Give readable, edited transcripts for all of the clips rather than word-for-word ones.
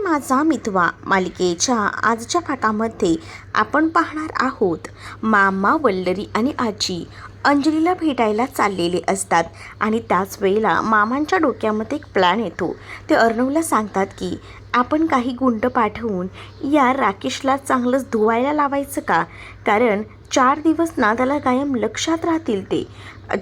माझा मितवा मालिकेच्या आजच्या भागामध्ये आपण पाहणार आहोत मामा, वल्लरी आणि आजी अंजलीला भेटायला चाललेले असतात आणि त्याच वेळेला मामांच्या डोक्यामध्ये एक प्लॅन येतो. ते अर्णवला सांगतात की आपण काही गुंड पाठवून या राकेशला चांगलंच धुवायला लावायचं का, कारण 4 दिवस ना त्याला कायम लक्षात राहतील. ते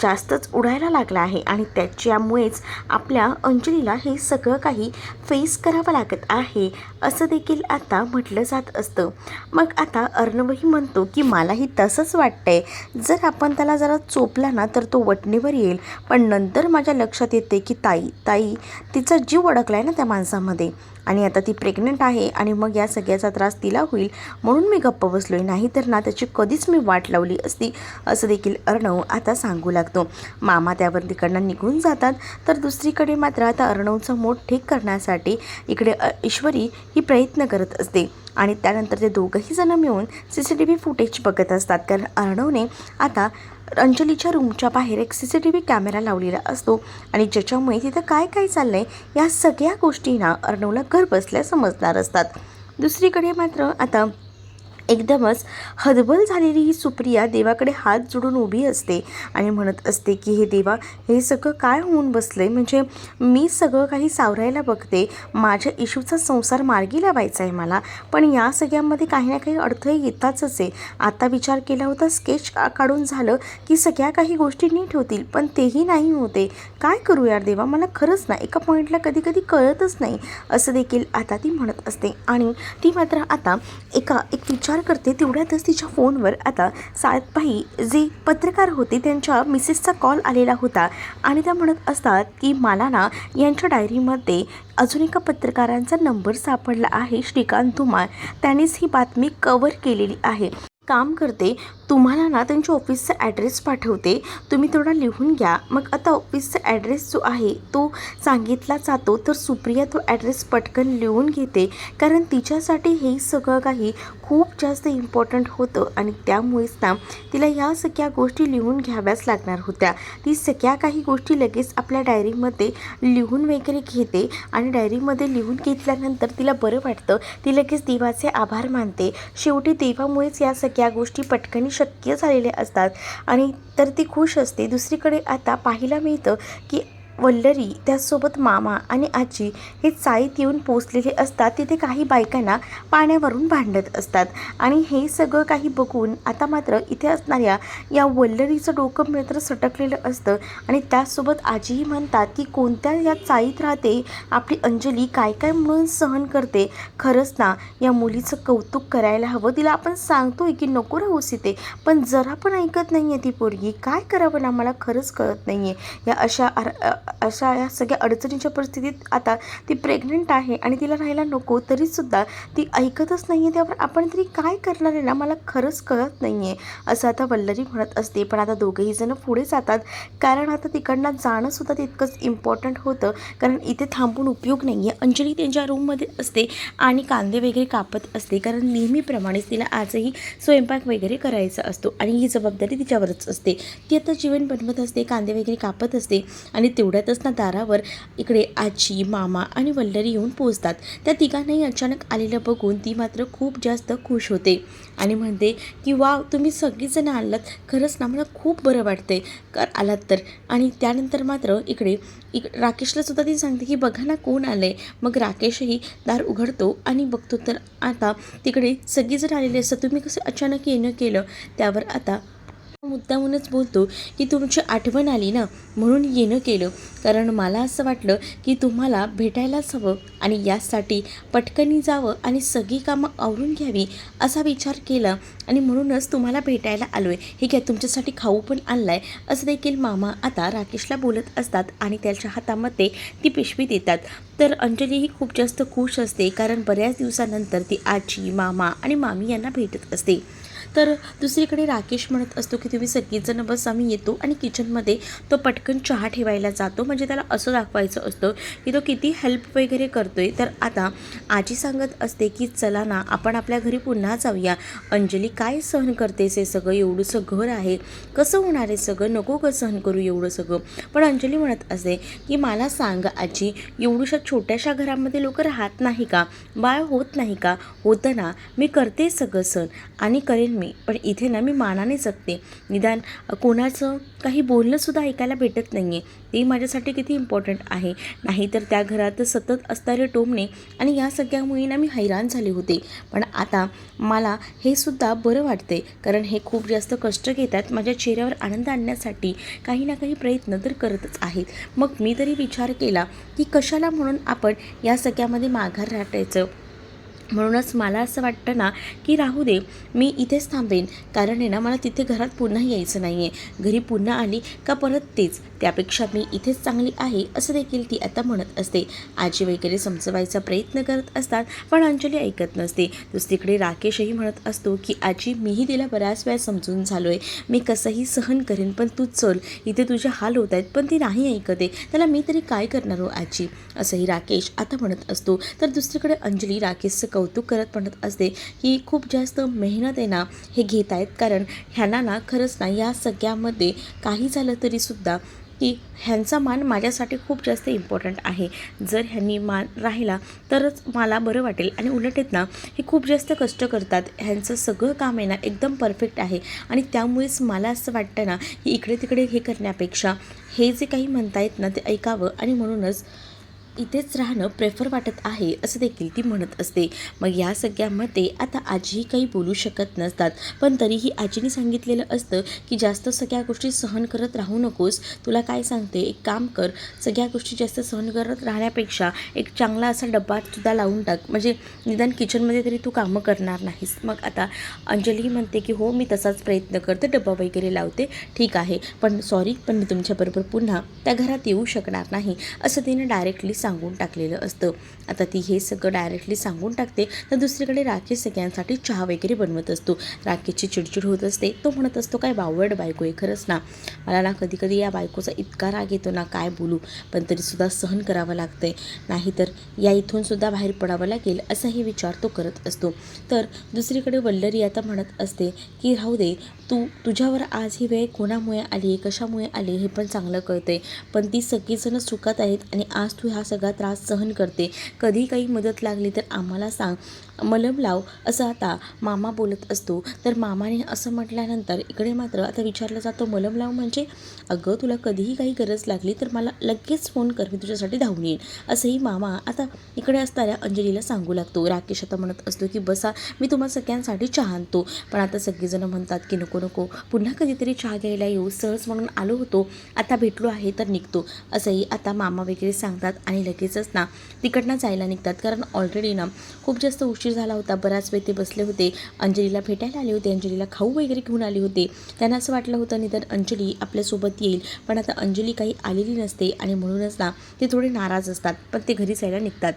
जास्तच उडायला लागला आहे आणि त्याच्यामुळेच आपल्या अंजलीला हे सगळं काही फेस करावं लागत आहे असं देखील आता म्हटलं जात असतं. मग आता अर्णवही म्हणतो की मलाही तसंच वाटतंय, जर आपण त्याला जरा चोपला ना तर तो वटणीवर येईल. पण नंतर माझ्या लक्षात येते की ताई तिचा जीव अडकला आहे ना त्या माणसामध्ये आणि आता ती प्रेग्नंट आहे आणि मग या सगळ्याचा त्रास तिला होईल म्हणून मी गप्प बसलो आहे, नाही तर ना त्याची कधीच मी वाट लावली असती असं देखील अर्णव आता सांगू लागतो. मामा त्यावर तिकडनं निघून जातात. तर दुसरीकडे मात्र आता अर्णवचं मोठ ठीक करण्यासाठी इकडे ईश्वरी ही प्रयत्न करत असते आणि त्यानंतर ते दोघंही जण मिळून CCTV फुटेज बघत असतात. कारण अर्णवने आता अंजलीच्या रूमच्या बाहेर एक CCTV कॅमेरा लावलेला असतो आणि ज्याच्यामुळे तिथं काय काय चाललं आहे या सगळ्या गोष्टींना अर्णवला घर बसल्या समजणार असतात. दुसरीकडे मात्र आता एकदमच हतबल झालेली ही सुप्रिया देवाकडे हात जोडून उभी असते आणि म्हणत असते की हे देवा, हे सगळं काय होऊन बसलं आहे, म्हणजे मी सगळं काही सावरायला बघते, माझ्या इशूचा संसार मार्गी लावायचा आहे मला, पण या सगळ्यामध्ये काही ना काही अडथळे येतातच आहे. आता विचार केला होता स्केच काढून झालं की सगळ्या काही गोष्टी नीट होतील, पण तेही नाही होते. काय करू यार देवा, मला खरंच ना एका पॉईंटला कधी कधी कळतच नाही असं देखील आता ती म्हणत असते. आणि ती मात्र आता एक विचार करते. तेवढ्यातच तिच्या फोनवर आता सातबाई जे पत्रकार होते त्यांच्या मिसेसचा कॉल आलेला होता आणि त्या म्हणत असतात की मला ना यांच्या डायरीमध्ये अजून एका पत्रकारांचा नंबर सापडला आहे, श्रीकांत धुमाळ, त्यांनीच ही बातमी कव्हर केलेली आहे. काम करते, तुम्हाला ना त्यांच्या ऑफिसचा ॲड्रेस पाठवते, तुम्ही थोडा लिहून घ्या. मग आता ऑफिसचा ॲड्रेस जो आहे तो सांगितला जातो. तर सुप्रिया तो ॲड्रेस पटकन लिहून घेते, कारण तिच्यासाठी हे सगळं काही खूप जास्त इम्पॉर्टंट होतं आणि त्यामुळेच ना तिला ह्या सगळ्या गोष्टी लिहून घ्याव्याच लागणार होत्या. ती सगळ्या काही गोष्टी लगेच आपल्या डायरीमध्ये लिहून वगैरे घेते आणि डायरीमध्ये लिहून घेतल्यानंतर तिला बरं वाटतं. ती लगेच देवाचे आभार मानते. शेवटी देवामुळेच या सगळ्या गोष्टी पटकन शक्य झालेले असतात आणि तर ती खुश असते. दुसरीकडे आता पाहायला मिळतं की वल्लरी त्याचसोबत मामा आणि आजी हे चाळीत येऊन पोचलेले असतात. तिथे काही बायकांना पाण्यावरून भांडत असतात आणि हे सगळं काही बघून आता मात्र इथे असणाऱ्या या वल्लरीचं डोकं मात्र सटकलेलं असतं आणि त्याचसोबत आजीही म्हणतात की कोणत्या या चाळीत राहते आपली अंजली, काय काय म्हणून सहन करते. खरंच ना या मुलीचं कौतुक करायला हवं. तिला आपण सांगतोय की नको राहूस इथे, पण जरा पण ऐकत नाही आहे ती पोरगी. काय करावं ना मला खरंच कळत नाही आहे. या अशा या सगळ्या अडचणीच्या परिस्थितीत आता ती प्रेग्नंट आहे आणि तिला राहायला नको, तरीसुद्धा ती ऐकतच नाही आहे. त्यावर आपण तरी काय करणार आहे ना, मला खरंच कळत नाही आहे असं आता वल्लरी म्हणत असते. पण आता दोघंही जण पुढे जातात, कारण आता तिकडनं जाणंसुद्धा तितकंच इम्पॉर्टंट होतं, कारण इथे थांबून उपयोग नाही आहे. अंजली त्यांच्या रूममध्ये असते आणि कांदे वगैरे कापत असते, कारण नेहमीप्रमाणेच तिला आजही स्वयंपाक वगैरे करायचा असतो आणि ही जबाबदारी तिच्यावरच असते. ती आता जेवण बनवत असते, कांदे वगैरे कापत असते आणि तेवढ्यातच ना दारावर इकडे आजी, मामा आणि वल्लरी येऊन पोचतात. त्या तिघांनाही अचानक आलेलं बघून ती मात्र खूप जास्त खुश होते आणि म्हणते की वाव, तुम्ही सगळीजण आलात, खरंच ना मला खूप बरं वाटते आलात तर. आणि त्यानंतर मात्र इकडे राकेशला सुद्धा ती सांगते की बघा ना कोण आलं आहे. मग राकेशही दार उघडतो आणि बघतो तर आता तिकडे सगळीजण आलेले असतात. तुम्ही कसं अचानक येणं केलं. त्यावर आता मुद्दामूनच बोलतो की तुमची आठवण आली ना म्हणून येणं केलं, कारण मला असं वाटलं की तुम्हाला भेटायलाच हवं आणि यासाठी पटकनी जावं आणि सगळी कामं आवरून घ्यावी असा विचार केला आणि म्हणूनच तुम्हाला भेटायला आलो आहे. हे घ्या, तुमच्यासाठी खाऊ पण आणला आहे असं देखील मामा आता राकेशला बोलत असतात आणि त्याच्या हातामध्ये ती पिशवी देतात. तर अंजलीही खूप जास्त खुश असते, कारण बऱ्याच दिवसानंतर ती आजी, मामा आणि मामी यांना भेटत असते. तर दुसरीकडे राकेश म्हणत असतो की तुम्ही सगळीजणं बस, आम्ही येतो. आणि किचनमध्ये तो पटकन चहा ठेवायला जातो. म्हणजे त्याला असं दाखवायचं असतं की तो किती हेल्प वगैरे करतोय. तर आता आजी सांगत असते की चला ना, आपण आपल्या घरी पुन्हा जाऊया. अंजली काय सहन करतेस हे सगळं, एवढंसं घर आहे, कसं होणार आहे सगळं, नको का सहन करू एवढं सगळं. पण अंजली म्हणत असते की मला सांग आजी, एवढ्याशा छोट्याशा घरामध्ये लोक राहत नाही का, बाळ होत नाही का. होतं ना, मी करते सगळं सहन आणि करेन मी, पण इथे ना मी मानाने जगते. निदान कोणाचं काही बोलणंसुद्धा ऐकायला भेटत नाही आहे, ते माझ्यासाठी किती इम्पॉर्टंट आहे. नाहीतर त्या घरात सतत असणारे टोमणे आणि या सगळ्यामुळे ना मी हैराण झाले होते. पण आता मला हे सुद्धा बरं वाटते, कारण हे खूप जास्त कष्ट घेतात माझ्या चेहऱ्यावर आनंद आणण्यासाठी, काही ना काही प्रयत्न तर करतच आहेत. मग मी तरी विचार केला की कशाला म्हणून आपण या सगळ्यामध्ये माघार राटायचं. म्हणूनच मला असं वाटतं ना की राहू दे, मी इथेच थांबेन. कारण आहे ना, मला तिथे घरात पुन्हा यायचं नाही आहे. घरी पुन्हा आली का परत तेच, त्यापेक्षा मी इथेच चांगली आहे असं देखील ती आता म्हणत असते. आजी वगैरे समजवायचा प्रयत्न करत असतात, पण अंजली ऐकत नसते. दुसरीकडे राकेशही म्हणत असतो की आजी, मीही तिला बऱ्याच वेळा समजून झालो आहे, मी कसंही सहन करेन, पण तू चल, इथे तुझे हाल होत आहेत. पण ती नाही ऐकत आहे, त्याला मी तरी काय करणार हो आजी, असंही राकेश आता म्हणत असतो. तर दुसरीकडे अंजली राकेशचं कौतुक करत म्हणत असते की खूप जास्त मेहनत आहे ना हे घेत आहेत, कारण ह्यांना ना खरंच ना या सगळ्यामध्ये काही झालं तरीसुद्धा की ह्यांचा मान माझ्यासाठी खूप जास्त इम्पॉर्टंट आहे. जर ह्यांनी मान राहिला तरच मला बरं वाटेल. आणि उलट आहेत ना, हे खूप जास्त कष्ट करतात, ह्यांचं सगळं काम आहे ना एकदम परफेक्ट आहे. आणि त्यामुळेच मला असं वाटतं ना की इकडे तिकडे हे करण्यापेक्षा हे जे काही म्हणतायत ना ते ऐकावं, आणि म्हणूनच इथेच राहणं प्रेफर वाटत आहे असं देखील ती म्हणत असते. मग या सगळ्यामध्ये आता आजीही काही बोलू शकत नसतात, पण तरीही आजीने सांगितलेलं असतं की जास्त सगळ्या गोष्टी सहन करत राहू नकोस. तुला काय सांगते, एक काम कर, सगळ्या गोष्टी जास्त सहन करत राहण्यापेक्षा एक चांगला असा डब्बासुद्धा लावून टाक, म्हणजे निदान किचनमध्ये तरी तू कामं करणार नाहीस. मग आता अंजलीही म्हणते की हो, मी तसाच प्रयत्न करते, डब्बा वगैरे लावते, ठीक आहे, पण सॉरी, पण मी तुमच्याबरोबर पुन्हा त्या घरात येऊ शकणार नाही असं तिने डायरेक्टली सांगून टाकलेलं असतं. आता ती हे सगळं डायरेक्टली सांगून टाकते. तर दुसरीकडे राकेश सगळ्यांसाठी चहा वगैरे बनवत असतो. राकेशची चिडचिड होत असते. तो म्हणत असतो, काय बावळट बायको आहे खरंच ना, मला ना कधी कधी या बायकोचा इतका राग येतो ना, काय बोलू, पण तरीसुद्धा सहन करावं लागतंय, नाहीतर या इथून सुद्धा बाहेर पडावं लागेल असाही विचार तो करत असतो. तर दुसरीकडे वल्लरी आता म्हणत असते की राहू दे, तुझ्यावर आज ही वेळ कोणामुळे आली, कशामुळे आली हे पण चांगलं कळतंय, पण ती सगळीजणं सुखात आहेत आणि आज तू हा सगळा त्रास सहन करते. कधी काही मदत लागली तर आम्हाला सांग, मलम लाव, असं आता मामा बोलत असतो. तर मामाने असं म्हटल्यानंतर इकडे मात्र आता विचारलं जातं, मलम लाव म्हणजे, अगं तुला कधीही काही गरज लागली तर मला लगेच फोन कर, मी तुझ्यासाठी धावून येईन, असंही मामा आता इकडे असणाऱ्या अंजलीला सांगू लागतो. राकेश आता म्हणत असतो की बसा, मी तुम्हा सगळ्यांसाठी चहा आणतो. पण आता सगळेजणं म्हणतात की नको नको, पुन्हा कधीतरी चहा घ्यायला येऊ, सहज म्हणून आलो होतो, आता भेटलो आहे तर निघतो, असंही आता मामा वगैरे सांगतात. आणि लगेचच ना तिकडनं जायला निघतात, कारण ऑलरेडी ना खूप जास्त उशीर झाला होता. बराच वेळ ते बसले होते, अंजलीला भेटायला आले होते, अंजलीला खाऊ वगैरे घेऊन आले होते. त्यांना असं वाटलं होतं निदान अंजली आपल्यासोबत येईल, पण आता अंजली काही आलेली नसते आणि म्हणूनच ना ते थोडे नाराज असतात, पण ते घरी जायला निघतात.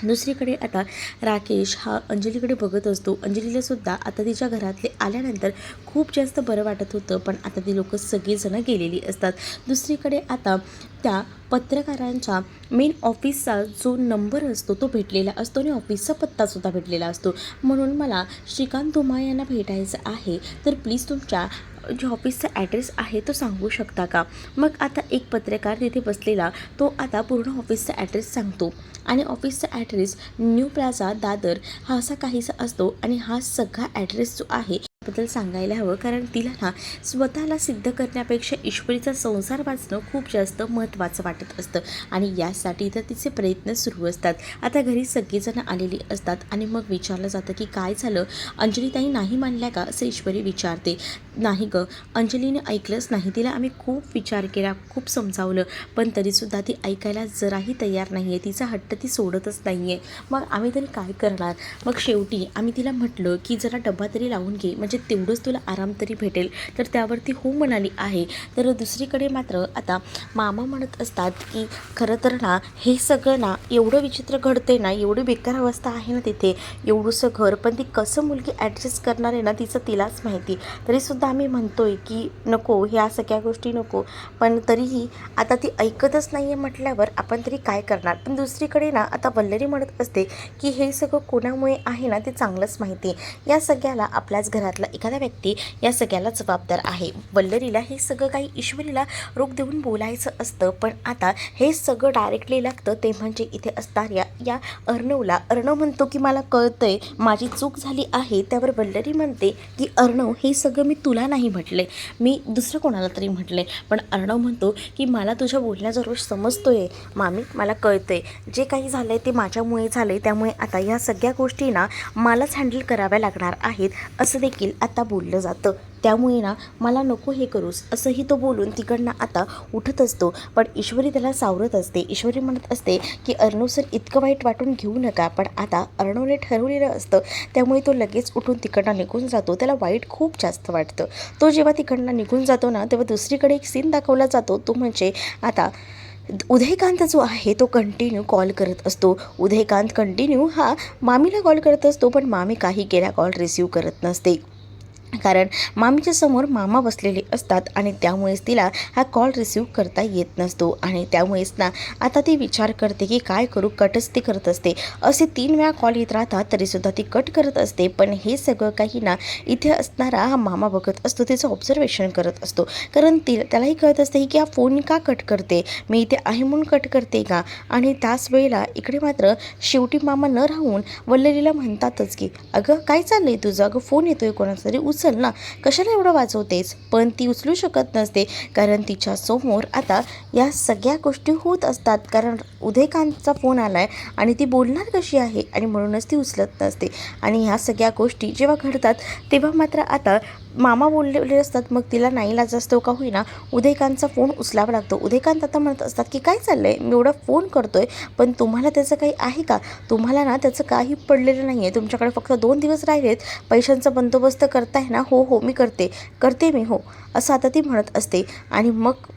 दुसरीकडे आता राकेश हा अंजलीकडे बघत असतो. अंजलीलासुद्धा आता तिच्या घरातले आल्यानंतर खूप जास्त बरं वाटत होतं, पण आता ती लोकं सगळीजणं गेलेली असतात. दुसरीकडे आता त्या पत्रकारांच्या मेन ऑफिसचा जो नंबर असतो तो भेटलेला असतो आणि ऑफिसचा पत्तासुद्धा भेटलेला असतो. म्हणून मला श्रीकांत धुमाळ यांना भेटायचं आहे, तर प्लीज तुमच्या जो ऑफिसचा ॲड्रेस आहे तो सांगू शकता का. मग आता एक पत्रकार तिथे बसलेला तो आता पूर्ण ऑफिसचा ॲड्रेस सांगतो. आणि ऑफिसचा ॲड्रेस न्यू प्लाझा दादर हा असा काहीसा असतो. आणि हा सगळा ॲड्रेस जो आहे बद्दल सांगायला हवं, कारण तिला ना स्वतःला सिद्ध करण्यापेक्षा ईश्वरीचा संसार वाचणं खूप जास्त महत्त्वाचं वाटत असतं. आणि यासाठी तर तिचे प्रयत्न सुरू असतात. आता घरी सगळीजणं आलेली असतात आणि मग विचारलं जातं की काय झालं, अंजलीताई नाही मानल्या का, असं ईश्वरी विचारते. नाही गं, अंजलीने ऐकलंच नाही, तिला आम्ही खूप विचार केला, खूप समजावलं, पण तरीसुद्धा ती ऐकायला जराही तयार नाही आहे, तिचा हट्ट ती सोडतच नाही आहे. मग आम्ही तरी काय करणार. मग शेवटी आम्ही तिला म्हटलं की जरा डबा तरी लावून घे, म्हणजे म्हणजे तेवढंच तुला आराम तरी भेटेल. तर त्यावरती हो म्हणाली आहे. तर दुसरीकडे मात्र आता मामा म्हणत असतात की खरं तर ना हे सगळं ना एवढं विचित्र घडते ना, एवढी बेकार अवस्था आहे ना तिथे, एवढंसं घर, पण ती कसं मुलगी ॲडजस्ट करणार आहे ना तिचं तिलाच माहिती. तरीसुद्धा आम्ही म्हणतोय की नको, ह्या सगळ्या गोष्टी नको, पण तरीही आता ती ऐकतच नाही आहे म्हटल्यावर आपण तरी काय करणार. पण दुसरीकडे ना आता वल्लरी म्हणत असते की हे सगळं कोणामुळे आहे ना ते चांगलंच माहिती आहे. या सगळ्याला आपल्याच घरातला एखादा व्यक्ती या सगळ्याला जबाबदार आहे. वल्लरीला हे सगळं काही ईश्वरीला रोख देऊन बोलायचं असतं, पण आता हे सगळं डायरेक्टली लागतं ते म्हणजे इथे असणाऱ्या या अर्णवला. अर्णव म्हणतो की मला कळतंय माझी चूक झाली आहे. त्यावर वल्लरी म्हणते की अर्णव हे सगळं मी तुला नाही म्हटले, मी दुसरं कोणाला तरी म्हटले. पण अर्णव म्हणतो की मला तुझ्या बोलण्याचा रोष समजतोय मामी, मला कळतंय जे काही झालंय ते माझ्यामुळे झालंय, त्यामुळे आता या सगळ्या गोष्टी ना मलाच हँडल कराव्या लागणार आहेत असं देखील आता बोललं जातं. त्यामुळे ना मला नको हे करूस असंही तो बोलून तिकडनं आता उठत असतो. पण ईश्वरी त्याला सावरत असते. ईश्वरी म्हणत असते की अर्णव सर इतकं वाईट वाटून घेऊ नका, पण आता अर्णवने ठरवलेलं असतं त्यामुळे तो लगेच उठून तिकडनं निघून जातो. त्याला वाईट खूप जास्त वाटतं. तो जेव्हा तिकडनं निघून जातो ना तेव्हा दुसरीकडे एक सीन दाखवला जातो. तो म्हणजे आता उदयकांत जो आहे तो कंटिन्यू कॉल करत असतो. उदयकांत कंटिन्यू हा मामीला कॉल करत असतो, पण मामी काही केला कॉल रिसीव करत नसते. कारण मामीच्या समोर मामा बसलेले असतात आणि त्यामुळेच तिला हा कॉल रिसीव करता येत नसतो. आणि त्यामुळेच ना आता ती विचार करते की काय करू, कटच ती करत असते. असे 3 वेळा कॉल येत राहतात तरीसुद्धा ती कट करत असते. पण हे सगळं काही ना इथे असणारा हा मामा बघत असतो, त्याचं ऑब्झर्वेशन करत असतो. कारण त्यालाही कळत असते की हा फोन का कट करते, मी इथे आहे म्हणून कट करते का. आणि त्याच वेळेला इकडे मात्र शेवटी मामा न राहून वल्लरीला म्हणतातच की अगं काय चाललंय तुझं, अगं फोन येतोय कोणाचा तरी, उचल ना, कशाला एवढं वाजवतेस. पण ती उचलू शकत नसते कारण तिच्या समोर आता या सगळ्या गोष्टी होत असतात. कारण उदयकांतचा फोन आलाय आणि ती बोलणार कशी आहे, आणि म्हणूनच ती उचलत नसते. आणि ह्या सगळ्या गोष्टी जेव्हा घडतात तेव्हा मात्र आता मामा बोललेले असतात. मग तिला नाईलाज असतो का होईना उदयकांतचा फोन उचलावा लागतो. उदयकांत आता म्हणत असतात की काय चाललंय, मी एवढा फोन करतोय पण तुम्हाला त्याचं काही आहे का, तुम्हाला ना त्याचं काही पडलेलं नाही आहे, तुमच्याकडे फक्त 2 दिवस राहिलेत, पैशांचा बंदोबस्त करताय ना. हो हो मी करते मी, हो असं आता ती म्हणत असते. आणि मग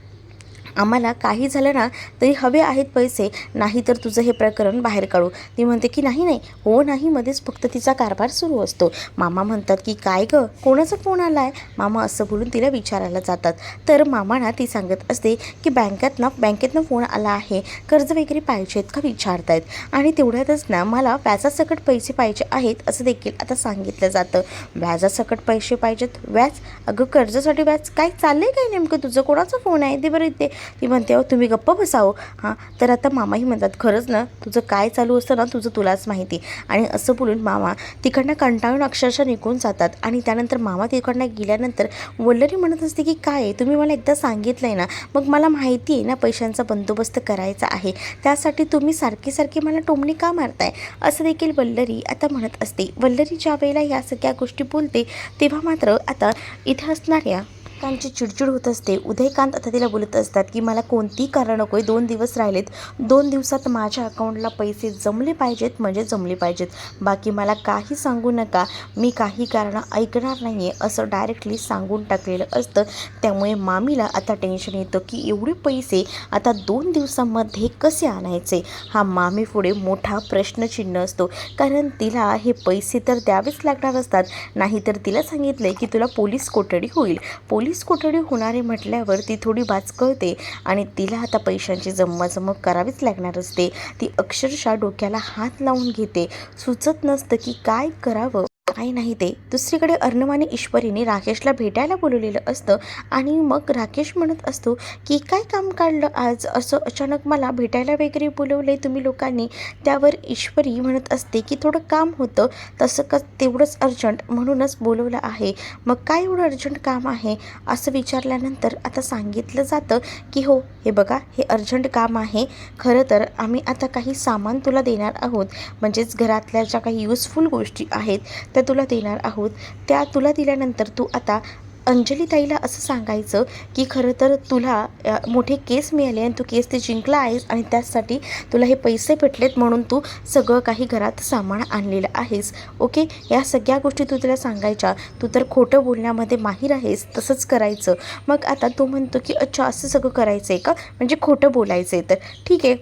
आम्हाला काही झालं ना तरी हवे आहेत पैसे, नाही तर तुझं हे प्रकरण बाहेर काढू. ती म्हणते की नाही नाही, हो नाही, मध्येच फक्त तिचा कारभार सुरू असतो. मामा म्हणतात की काय गं, कोणाचा फोन आला आहे. मामा असं बोलून तिला विचारायला जातात. तर मामाना ती सांगत असते की बँकेतनं फोन आला आहे, कर्ज वगैरे पाहिजेत का विचारतायत, आणि तेवढ्यातच ना मला व्याजासकट पैसे पाहिजे आहेत असं देखील आता सांगितलं जातं. व्याजासकट पैसे पाहिजेत, व्याज, अगं कर्जासाठी व्याज, काय चाललंय काय नेमकं तुझं, कोणाचा फोन आहे ते बरं इथे. ती म्हणते तुम्ही गप्प बसावं. हां, तर आता मामाही म्हणतात खरंच ना तुझं काय चालू असतं ना तुझं तुलाच माहिती. आणि असं बोलून मामा तिकडनं कंटाळून अक्षरशः निघून जातात. आणि त्यानंतर मामा तिकडनं गेल्यानंतर वल्लरी म्हणत असते की काय तुम्ही मला एकदा सांगितलं आहे ना, मग मला माहिती आहे ना पैशांचा बंदोबस्त करायचा आहे, त्यासाठी तुम्ही सारखी मला टोमणी का मारताय, असं देखील वल्लरी आता म्हणत असते. वल्लरी ज्या वेळेला ह्या सगळ्या गोष्टी बोलते तेव्हा मात्र आता इथे असणाऱ्या उदयकांतची चिडचिड होत असते. उदयकांत आता तिला बोलत असतात की मला कोणतीही कारण नको आहे, 2 दिवस राहिलेत, 2 दिवसात माझ्या अकाउंटला पैसे जमले पाहिजेत म्हणजे जमले पाहिजेत, बाकी मला काही सांगू नका, मी काही कारणं ऐकणार नाही आहे असं डायरेक्टली सांगून टाकलेलं असतं. त्यामुळे मामीला आता टेन्शन येतं की एवढे पैसे आता 2 दिवसांमध्ये कसे आणायचे, हा मामीपुढे मोठा प्रश्नचिन्ह असतो. कारण तिला हे पैसे तर द्यावेच लागणार असतात, नाहीतर तिला सांगितलं की तुला पोलीस कोठडी होईल, पोलीस कोठडी होणारे म्हटल्यावर ती थोडी बाचकळते आणि तिला आता पैशांची जमवाजमव करावीच लागणार असते. ती अक्षरशः डोक्याला हात लावून घेते, सुचत नसतं की काय करावं काही नाही ते. दुसरीकडे अर्णव आणि ईश्वरीने राकेशला भेटायला बोलवलेलं असतं आणि मग राकेश म्हणत असतो की काय काम काढलं आज, असं अचानक मला भेटायला वगैरे बोलवले तुम्ही लोकांनी. त्यावर ईश्वरी म्हणत असते की थोडं काम होतं, तसं तेवढंच अर्जंट म्हणूनच बोलवलं आहे. मग काय एवढं अर्जंट काम आहे असं विचारल्यानंतर आता सांगितलं जातं की हो हे बघा हे अर्जंट काम आहे, खरं तर आम्ही आता काही सामान तुला देणार आहोत, म्हणजेच घरातल्या ज्या काही युजफुल गोष्टी आहेत त्या तुला देणार आहोत. त्या तुला दिल्यानंतर तू आता अंजली ताईला असं सांगायचं की खरं तर तुला मोठे केस मिळाले आणि तू केस ते जिंकला आहेस आणि त्याचसाठी तुला हे पैसे भेटलेत म्हणून तू सगळं काही घरात सामान आणलेलं आहेस. ओके, या सगळ्या गोष्टी तू तिला सांगायच्या. तू तर खोटं बोलण्यामध्ये माहीर आहेस, तसंच करायचं. मग आता तो म्हणतो की अच्छा असं सगळं करायचं आहे का, म्हणजे खोटं बोलायचं आहे. तर ठीक आहे,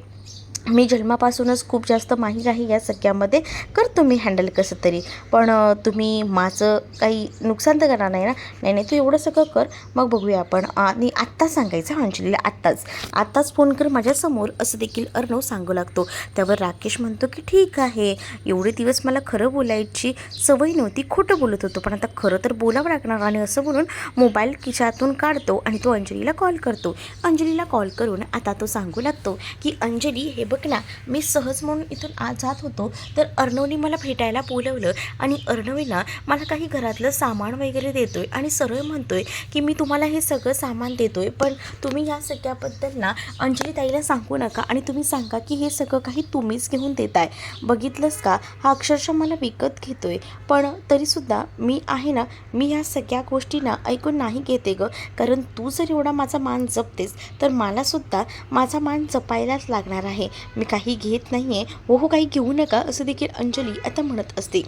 मी जन्मापासूनच खूप जास्त माहीर आहे या सगळ्यामध्ये, करतो मी हँडल कसं तरी. पण तुम्ही माझं काही नुकसान तर करणार नाही ना? नाही नाही, तू एवढं सगळं कर, मग बघूया आपण. आणि आत्ताच सांगायचं अंजलीला, आत्ताच फोन कर माझ्यासमोर, असं देखील अर्णव सांगू लागतो. त्यावर राकेश म्हणतो की ठीक आहे, एवढे दिवस मला खरं बोलायची सवय नव्हती, खोटं बोलत होतो, पण आता खरं तर बोलावं लागणार. आणि असं बोलून मोबाईल खिशातून काढतो आणि तो अंजलीला कॉल करतो. अंजलीला कॉल करून आता तो सांगू लागतो की अंजली हे बघ ना, मी सहज म्हणून इथून आज जात होतो तर अर्णवने मला भेटायला बोलवलं आणि अर्णवने ना मला काही घरातलं सामान वगैरे देतोय आणि सरळ म्हणतोय की मी तुम्हाला हे सगळं सामान देतोय, पण तुम्ही या सगळ्याबद्दल ना अंजली ताईला सांगू नका आणि तुम्ही सांगा की हे सगळं काही तुम्हीच घेऊन देताय. बघितलंस का, हा अक्षरशः मला विकत घेतोय, पण तरीसुद्धा मी आहे ना, मी या सगळ्या गोष्टी ना ऐकून नाही घेते गं, कारण तू जर एवढा माझा मान जपतेस तर मलासुद्धा माझा मान जपायलाच लागणार आहे. मी काही घेत नाही आहे. हो काही घेऊ नका, असं देखील अंजली आता म्हणत असते.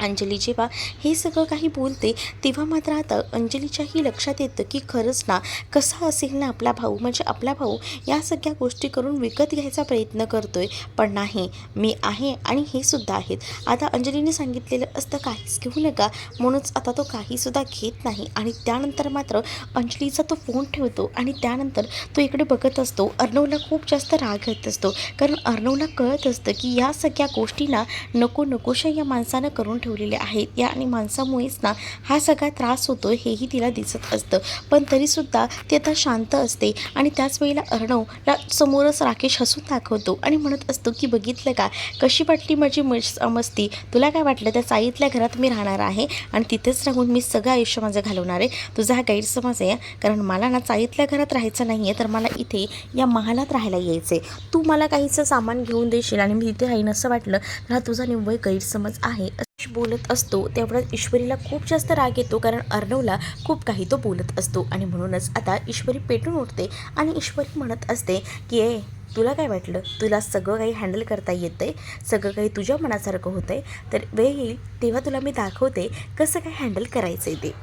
अंजली जेव्हा हे सगळं काही बोलते तेव्हा मात्र आता अंजलीच्याही लक्षात येतं की खरंच ना, कसा असेल ना आपला भाऊ, म्हणजे आपला भाऊ या सगळ्या गोष्टी करून विकत घ्यायचा प्रयत्न करतोय, पण नाही, मी आहे आणि हे सुद्धा आहेत. आता अंजलीने सांगितलेलं असतं काहीच घेऊ नका, म्हणूनच आता तो काहीसुद्धा घेत नाही. आणि त्यानंतर मात्र अंजलीचा तो फोन ठेवतो आणि त्यानंतर तो इकडे बघत असतो. अर्णवला खूप जास्त राग येत असतो, कारण अर्णवला कळत असतं की या सगळ्या गोष्टींना नकोशा या माणसानं करून ठेवलेले आहेत या, आणि माणसामुळेच ना हा सगळा त्रास होतो हेही तिला दिसत असतं. पण तरीसुद्धा ती आता शांत असते आणि त्याच वेळेला अर्णवला समोरच राकेश हसून दाखवतो आणि म्हणत असतो की बघितलं का, कशी वाटली माझी मस्ती, तुला काय वाटलं, त्या साईतल्या घरात मी राहणार आहे आणि तिथेच राहून मी सगळं आयुष्य माझं घालवणार आहे. तुझा हा गैरसमज आहे, कारण मला ना चाळीतल्या घरात राहायचं नाही आहे, तर मला इथे या महालात राहायला यायचं आहे. तू मला काहीचं सामान घेऊन देशील आणि मी इथे राहीन असं वाटलं तर हा तुझा निव्वळ गैरसमज आहे, असं बोलत असतो. तेवढ्यात ईश्वरीला खूप जास्त राग येतो, कारण अर्णवला खूप काही तो बोलत असतो. आणि म्हणूनच आता ईश्वरी पेटून उठते आणि ईश्वरी म्हणत असते की तुला काय वाटलं, तुला सगळं काही हँडल करता येतं आहे, सगळं काही तुझ्या मनासारखं होतं आहे, तर वेळ येईल तेव्हा तुला मी दाखवते कसं काय हँडल करायचं आहे ते.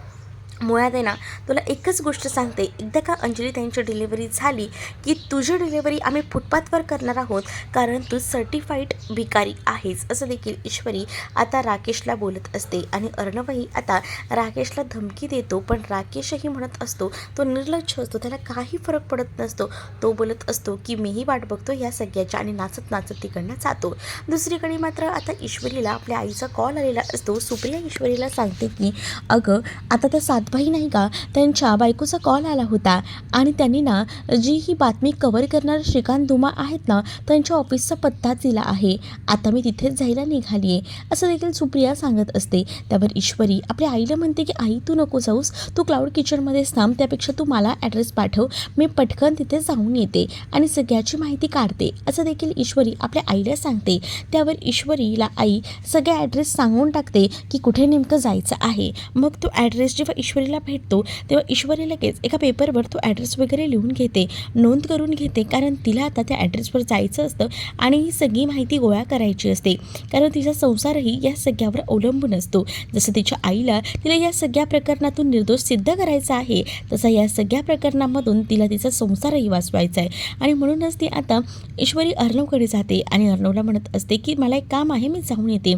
मुळात आहे ना, तुला एकच गोष्ट सांगते, एकदा का अंजली त्यांची डिलिव्हरी झाली की तुझी डिलिव्हरी आम्ही फुटपाथवर करणार आहोत, कारण तू सर्टिफाईड भिकारी आहेस, असं देखील ईश्वरी आता राकेशला बोलत असते. आणि अर्णवही आता राकेशला धमकी देतो, पण राकेशही म्हणत असतो, तो निर्लज्ज असतो, त्याला काही फरक पडत नसतो. तो बोलत असतो की मीही वाट बघतो या सगळ्याच्या, आणि नाचत नाचत तिकडनं जातो. दुसरीकडे मात्र आता ईश्वरीला आपल्या आईचा कॉल आलेला असतो. सुप्रिया ईश्वरीला सांगते की अगं, आता त्या सातभाई नाही का, त्यांच्या बायकोचा कॉल आला होता आणि त्यांनी ना जी ही बातमी कव्हर करणारे श्रीकांत धुमा आहेत ना, त्यांच्या ऑफिसचा पत्ता दिला आहे. आता मी तिथेच जायला निघाली आहे, असं देखील सुप्रिया सांगत असते. त्यावर ईश्वरी आपल्या आईला म्हणते की आई तू नको जाऊस, तू क्लाउड किचनमध्येच थांब, त्यापेक्षा तू मला ॲड्रेस पाठव, मी पटकन तिथे जाऊन येते आणि सगळ्याची माहिती काढते, असं देखील ईश्वरी आपल्या आईला सांगते. त्यावर ईश्वरीला आई सगळे ॲड्रेस सांगून टाकते की कुठे नेमकं जायचं आहे. मग तो ॲड्रेस जेव्हा ईश्वरीला भेटतो तेव्हा ईश्वरी लगेच एका पेपरवर तो ॲड्रेस वगैरे लिहून घेते, नोंद करून घेते, कारण तिला आता त्या ॲड्रेसवर जायचं असतं आणि ही सगळी माहिती गोळा करायची असते, कारण तिचा संसारही या सगळ्यावर अवलंबून असतो. जसं तिच्या आईला तिला या सगळ्या प्रकरणातून निर्दोष सिद्ध करायचं आहे, तसं या सगळ्या प्रकरणामधून तिला तिचा संसारही वाचवायचा आहे. आणि म्हणूनच ती आता ईश्वरी अर्णवकडे जाते आणि अर्णवला म्हणत असते की मला एक काम आहे, मी जाऊन येते.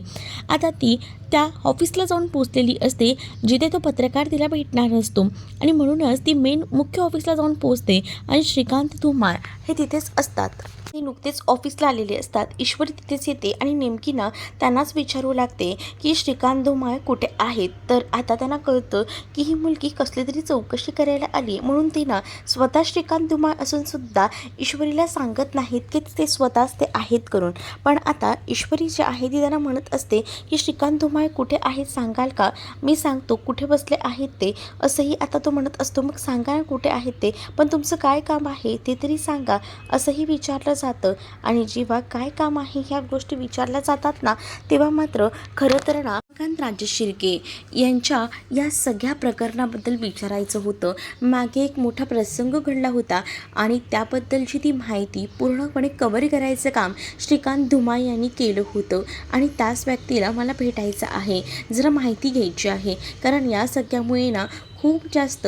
आता ती त्या ऑफिसला जाऊन पोचलेली असते जिथे तो पत्रकार तिला भेटणार असतो, आणि म्हणूनच ती मेन मुख्य ऑफिसला जाऊन पोचते आणि श्रीकांत धुमाळ हे तिथेच असतात. ते नुकतेच ऑफिसला आलेले असतात. ईश्वरी तिथेच येते आणि नेमकी ना त्यांनाच विचारू लागते की श्रीकांत धुमाळ कुठे आहेत. तर आता त्यांना कळतं की ही मुलगी कसली तरी चौकशी करायला आली, म्हणून ती ना स्वतः श्रीकांत धुमाळ असूनसुद्धा ईश्वरीला सांगत नाहीत की ते स्वतःच ते आहेत करून. पण आता ईश्वरी जी आहे ती त्यांना म्हणत असते की श्रीकांत धुमाळ कुठे आहेत सांगाल का, मी सांगतो कुठे बसले आहेत ते, असंही आता तो म्हणत असतो. मग सांगा ना कुठे आहेत ते, पण तुमचं काय काम आहे ते तरी सांगा, असंही विचारलं जातं. आणि जेव्हा काय काम आहे ह्या गोष्टी विचारल्या जातात ना, तेव्हा मात्र खरं तर ना श्रीकांत राजे शिर्के यांच्या या सगळ्या प्रकरणाबद्दल विचारायचं होतं. मागे एक मोठा प्रसंग घडला होता आणि त्याबद्दलची ती माहिती पूर्णपणे कव्हर करायचं काम श्रीकांत धुमाळ यांनी केलं होतं आणि त्याच व्यक्तीला मला भेटायचं आहे, जरा माहिती घ्यायची आहे. कारण या सगळ्यामुळे ना खूप जास्त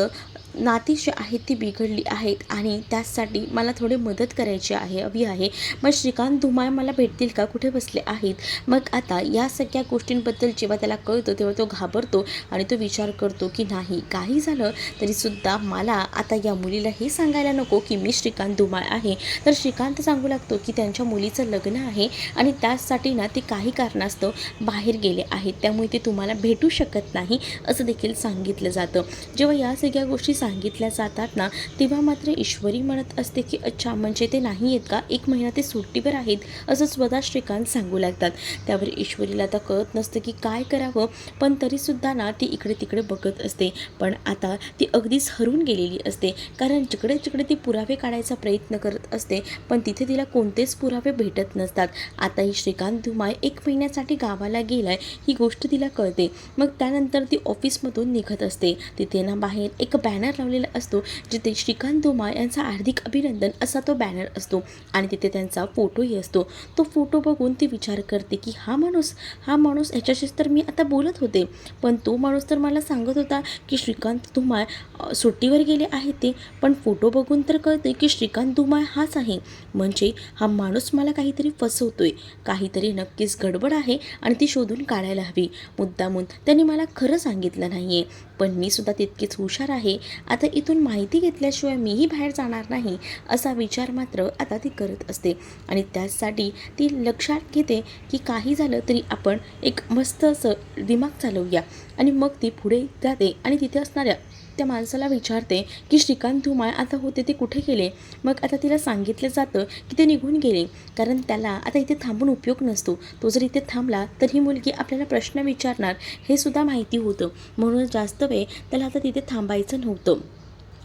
नाती जी आहेत ती बिघडली आहेत आणि त्यासाठी मला थोडी मदत करायची हवी आहे. मग श्रीकांत धुमाळ मला भेटतील का, कुठे बसले आहेत? मग आता या सगळ्या गोष्टींबद्दल जेव्हा त्याला कळतं तेव्हा तो घाबरतो आणि तो विचार करतो की नाही, काही झालं तरीसुद्धा मला आता या मुलीला हे सांगायला नको की मी श्रीकांत धुमाळ आहे. तर श्रीकांत सांगू लागतो की त्यांच्या मुलीचं लग्न आहे आणि त्यासाठी ना ते काही कारणास्तव बाहेर गेले आहेत, त्यामुळे ते तुम्हाला भेटू शकत नाही असं देखील सांगितलं जातं. जेव्हा या सगळ्या गोष्टी सांगितल्या जातात ना, तेव्हा मात्र ईश्वरी म्हणत असते की अच्छा, म्हणजे ते नाही आहेत का, 1 महिना ते सुट्टीवर आहेत असं स्वतः श्रीकांत सांगू लागतात. त्यावर ईश्वरीला आता कळत नसतं की काय करावं, पण तरीसुद्धा ना ती इकडे तिकडे बघत असते. पण आता ती अगदीच हरून गेलेली असते, कारण जिकडे जिकडे ती पुरावे काढायचा प्रयत्न करत असते पण तिथे तिला कोणतेच पुरावे भेटत नसतात. आता ही श्रीकांत धुमाळ 1 महिन्यासाठी गावाला गेलाय ही गोष्ट तिला कळते. मग त्यानंतर ती ऑफिसमधून निघत असते. तिथे ना बाहेर एक बॅनर लावलेला असतो जिथे श्रीकांत धुमाळ यांचा हार्दिक अभिनंदन असा तो बॅनर असतो आणि तिथे त्यांचा फोटोही असतो. तो फोटो बघून ती विचार करते की हा माणूस ह्याच्याशीच तर मी आता बोलत होते, पण तो माणूस तर मला सांगत होता की श्रीकांत धुमाळ सुट्टीवर गेले आहेत ते, पण फोटो बघून तर कळते की श्रीकांत धुमाळ हाच आहे. म्हणजे हा माणूस मला काहीतरी फसवतोय, काहीतरी नक्कीच गडबड आहे आणि ती शोधून काढायला हवी. मुद्दामून त्यांनी मला खरं सांगितलं नाही आहे, पण मी सुद्धा तितकीच हुशार आहे. आता इथून माहिती घेतल्याशिवाय मीही बाहेर जाणार नाही असा विचार मात्र आता ती करत असते आणि त्यासाठी ती लक्षात घेते की काही झालं तरी आपण एक मस्त असं दिमाग चालवूया. आणि मग ती पुढे जाते आणि तिथे असणाऱ्या त्या माणसाला विचारते की श्रीकांत धुमाळ आता होते ते कुठे गेले. मग आता तिला सांगितलं जातं की ते निघून गेले, कारण त्याला आता इथे थांबून उपयोग नसतो. तो जर इथे थांबला तर ही मुलगी आपल्याला प्रश्न विचारणार हे सुद्धा माहिती होतं, म्हणून जास्त वेळ त्याला आता तिथे थांबायचं नव्हतं.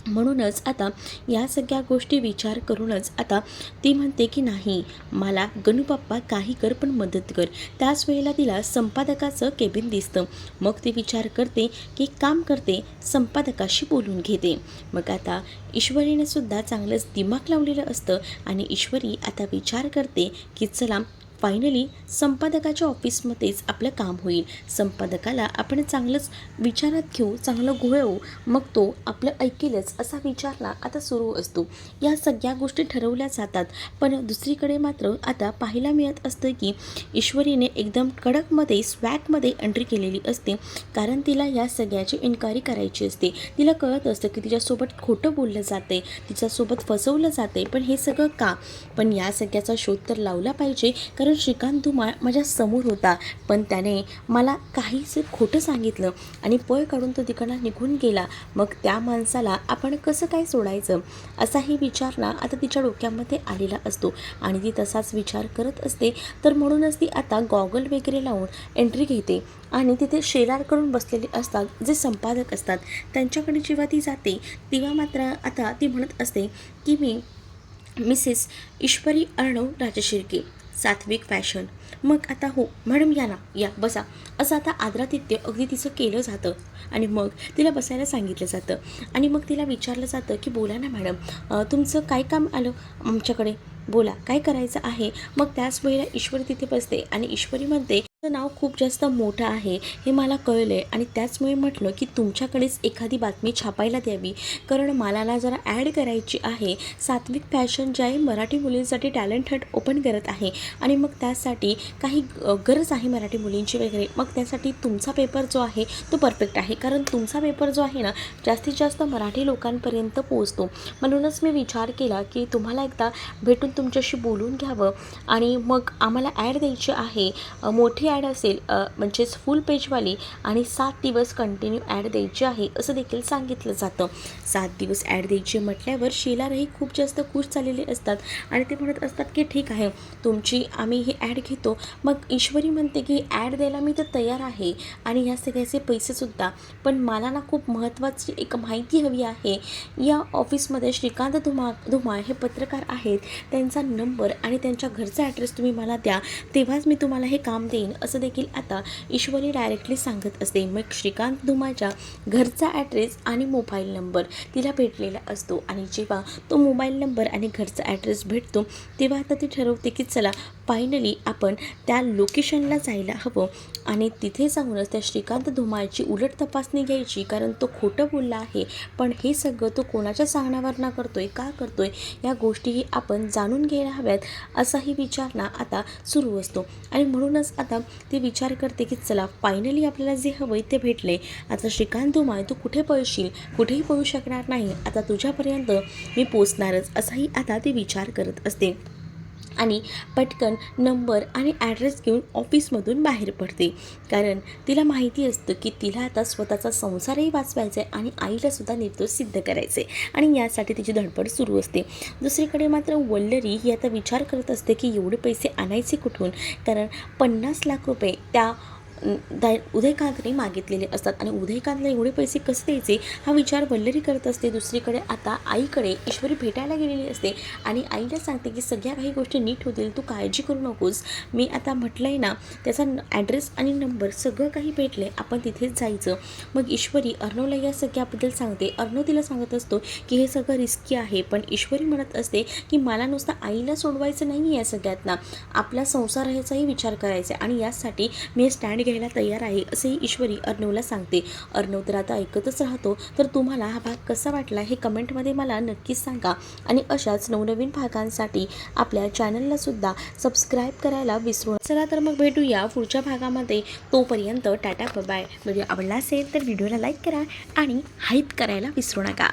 म्हणूनच आता या सगळ्या गोष्टी विचार करूनच आता ती म्हणते की नाही, मला गणूपप्पा काही कर पण मदत कर. त्याच वेळेला तिला संपादकाचं केबिन दिसतं. मग ती विचार करते की काम करते, संपादकाशी बोलून घेते. मग आता ईश्वरीने सुद्धा चांगलंच दिमाग लावलेलं असतं आणि ईश्वरी आता विचार करते की चला फायनली संपादकाच्या ऑफिसमध्येच आपलं काम होईल. संपादकाला आपण चांगलंच विचारात घेऊ, चांगलं घोळवू, मग तो आपलं ऐकेलच असा विचारला आता सुरू असतो. या सगळ्या गोष्टी ठरवल्या जातात. पण दुसरीकडे मात्र आता पाहायला मिळत असतं की ईश्वरीने एकदम कडकमध्ये स्वॅगमध्ये एंट्री केलेली असते, कारण तिला या सगळ्याची इन्क्वायरी करायची असते. तिला कळत असतं की तिच्यासोबत खोटं बोललं जाते, तिच्यासोबत फसवलं जाते, पण हे सगळं का? पण या सगळ्याचा शोध तर लावला पाहिजे, कारण श्रीकांत धुमाळ माझ्या समोर होता, पण त्याने मला काहीच खोटं सांगितलं आणि पळ काढून तो तिकडनं निघून गेला. मग त्या माणसाला आपण कसं काय सोडायचं असाही विचार ना आता तिच्या डोक्यामध्ये आलेला असतो आणि ती तसाच विचार करत असते. तर म्हणूनच ती आता गॉगल वगैरे लावून एंट्री घेते आणि तिथे शेलार करून बसलेले असतात जे संपादक असतात. त्यांच्याकडे जेव्हा ती जाते तेव्हा मात्र आता ती म्हणत असते की मी मिसेस ईश्वरी अर्णव राजे शिर्के, सात्विक फॅशन. मग आता हो मॅडम, या ना, या बसा असं आता आदरातिथ्य अगदी तिचं केलं जातं आणि मग तिला बसायला सांगितलं जातं आणि मग तिला विचारलं जातं की बोला ना मॅडम, तुमचं काय काम आलं आमच्याकडे, बोला काय करायचं आहे. मग त्याच वेळेला ईश्वरी तिथे बसते आणि ईश्वरी म्हणते तुमचं नाव खूप जास्त मोठं आहे हे मला कळलं आहे आणि त्याचमुळे म्हटलं की तुमच्याकडेच एखादी बातमी छापायला द्यावी, कारण मला ना जरा ॲड करायची आहे. सात्विक फॅशन जे आहे मराठी मुलींसाठी टॅलेंट हंट ओपन करत आहे आणि मग त्यासाठी काही गरज आहे मराठी मुलींची वगैरे. मग त्यासाठी तुमचा पेपर जो आहे तो परफेक्ट आहे, कारण तुमचा पेपर जो आहे ना जास्तीत जास्त मराठी लोकांपर्यंत पोहोचतो. म्हणूनच मी विचार केला की तुम्हाला एकदा भेटून तुमच्याशी बोलून घ्यावं आणि मग आम्हाला ॲड द्यायची आहे. मोठी ॲड असेल म्हणजेच फुल पेजवाली आणि 7 दिवस कंटिन्यू ॲड द्यायची आहे असं देखील सांगितलं जातं. 7 दिवस ॲड द्यायची म्हटल्यावर शेलारही खूप जास्त खुश झालेले असतात आणि ते म्हणत असतात की ठीक आहे, तुमची आम्ही ही ॲड घेतो. मग ईश्वरी म्हणते की ॲड द्यायला मी तर तयार आहे आणि ह्या सगळ्याचे पैसेसुद्धा, पण मला ना खूप महत्त्वाची एक माहिती हवी आहे. या ऑफिसमध्ये श्रीकांत धुमाळ हे पत्रकार आहेत, त्यांचा नंबर आणि त्यांच्या घरचा ॲड्रेस तुम्ही मला द्या, तेव्हाच मी तुम्हाला हे काम देईन असं देखील आता ईश्वरी डायरेक्टली सांगत असते. मग श्रीकांत धुमाच्या घरचा ॲड्रेस आणि मोबाईल नंबर तिला भेटलेला असतो आणि जेव्हा तो मोबाईल नंबर आणि घरचा ॲड्रेस भेटतो तेव्हा आता ती ठरवते की चला फायनली आपण त्या लोकेशनला जायला हवं आणि तिथे जाऊनच त्या श्रीकांत धुमाळची उलट तपासणी घ्यायची, कारण तो खोटं बोलला आहे. पण हे सगळं तो कोणाच्या सांगण्यावरनं करतोय, का करतोय, या गोष्टीही आपण जाणून घ्यायला हव्यात असाही विचार ना आता सुरू असतो. आणि म्हणूनच आता ती विचार करते की चला फायनली आपल्याला जे हवं आहे ते भेटले. आता श्रीकांत धुमाळ तू कुठे पळशील, कुठेही पळू शकणार नाही, आता तुझ्यापर्यंत मी पोचणारच असाही आता ती विचार करत असते आणि पटकन नंबर आणि ॲड्रेस घेऊन ऑफिसमधून बाहेर पडते. कारण तिला माहिती असतं की तिला आता स्वतःचा संसारही वाचवायचा आहे आणि आईलासुद्धा निर्दोष सिद्ध करायचे आणि यासाठी तिची धडपड सुरू असते. दुसरीकडे मात्र वल्लरी ही आता विचार करत असते की एवढे पैसे आणायचे कुठून, कारण 50 लाख रुपये त्या उदयकांतने मागितलेले असतात आणि उदयकांतला एवढे पैसे कसे द्यायचे हा विचार वल्लरी करत असते. दुसरीकडे आता आईकडे ईश्वरी भेटायला गेलेली असते आणि आईला सांगते की सगळ्या काही गोष्टी नीट होतील, तू काळजी करू नकोस, मी आता म्हटलं आहे ना त्याचा ॲड्रेस आणि नंबर सगळं काही भेटले, आपण तिथेच जायचं. मग ईश्वरी अर्णवला या सगळ्याबद्दल सांगते. अर्णव तिला सांगत असतो की हे सगळं रिस्की आहे, पण ईश्वरी म्हणत असते की मला नुसतं आईला सोडवायचं नाही या सगळ्यातना, आपला संसाराचाही विचार करायचा आणि यासाठी मी स्टँड घ्यायला तयार आहे असेही ईश्वरी अर्णवला सांगते. अर्णव तर आता ऐकतच राहतो. तर तुम्हाला हा भाग कसा वाटला हे कमेंटमध्ये मला नक्कीच सांगा आणि अशाच नवनवीन भागांसाठी आपल्या चॅनलला सुद्धा सबस्क्राईब करायला विसरू नका. चला तर मग भेटूया पुढच्या भागामध्ये. तोपर्यंत टाटा बाय. व्हिडिओ आवडला असेल तर व्हिडिओला लाईक करा आणि हाईप करायला विसरू नका.